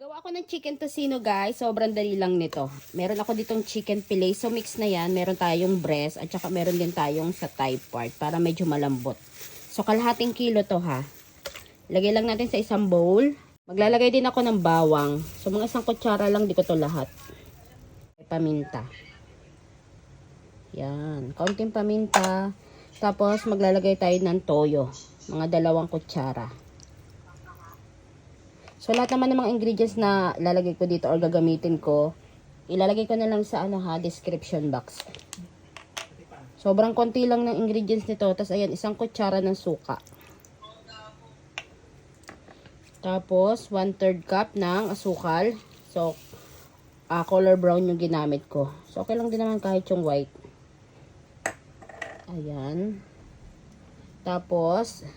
Gagawa ako ng chicken tocino guys. Sobrang dali lang nito. Meron ako ditong chicken fillet. So mix na yan. Meron tayong breast at saka meron din tayong sa thigh part para medyo malambot. So kalahating kilo to ha. Lagay lang natin sa isang bowl. Maglalagay din ako ng bawang. So mga isang kutsara lang, di ko to lahat. Paminta. Yan. Kaunting paminta. Tapos maglalagay tayo ng toyo. Mga 2 kutsara. So, lahat naman ng mga ingredients na lalagay ko dito or gagamitin ko, ilalagay ko na lang sa description box. Sobrang konti lang ng ingredients nito. Tapos, ayan, 1 kutsara ng suka. Tapos, 1/3 cup ng asukal. So, color brown yung ginamit ko. So, okay lang din naman kahit yung white. Ayan. Tapos,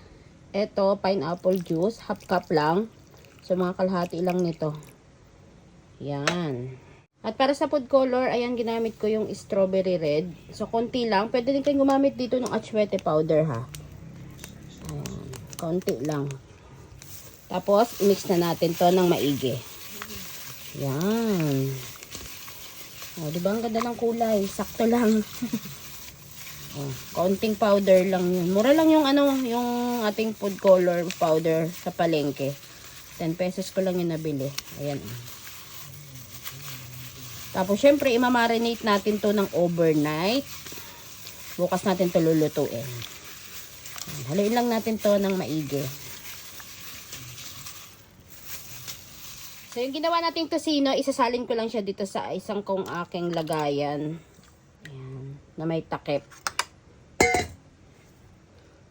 eto, pineapple juice. 1/2 cup lang. So, mga kalahati lang nito. Yan. At para sa food color, ayan, ginamit ko yung strawberry red. So, konti lang. Pwede din kayong gumamit dito ng atsuete powder, ha. Ayan. Konti lang. Tapos, i-mix na natin to ng maigi. Yan. O, diba ang ganda ng kulay? Sakto lang. O, konting powder lang yun. Mura lang yung yung ating food color powder sa palengke. 10 pesos ko lang yung nabili. Ayan. Tapos, syempre, imamarinate natin to ng overnight. Bukas natin to lulutuin. Haluin lang natin to ng maigi. So, yung ginawa natin tocino, isasalin ko lang siya dito sa isang kong aking lagayan. Ayan. Na may takip.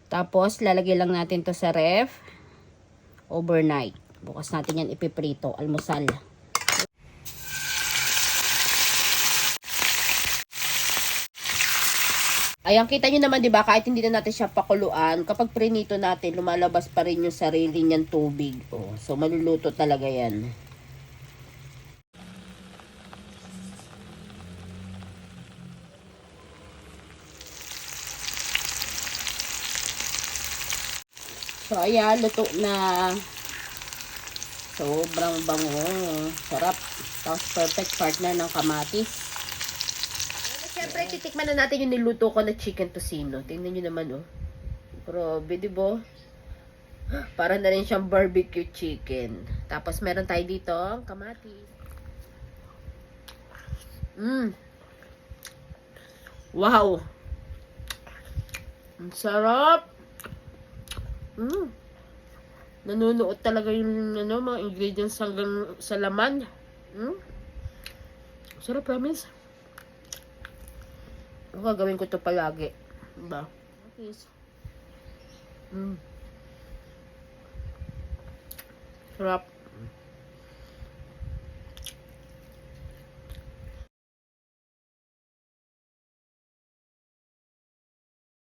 Tapos, lalagay lang natin to sa ref. Overnight. Bukas natin yan ipiprito, almusal. Ayan, kita nyo naman, diba, kahit hindi na natin siya pakuluan, kapag prinito natin, lumalabas pa rin yung sarili niyang tubig. Oh, so, maluluto talaga yan. So, ayan, luto na. Sobrang bango. Sarap. Tapos perfect partner ng kamatis. Siyempre, titikman na natin yung niluto ko na chicken tocino. Tingnan nyo naman, oh. Grabe, diba? Para na rin siyang barbecue chicken. Tapos, meron tayo dito, kamatis. Wow! Ang sarap! Nanunuot talaga yung mga ingredients hanggang sa laman. Sarap, promise. Gagawin ko to palagi. Diba? Please. Sarap.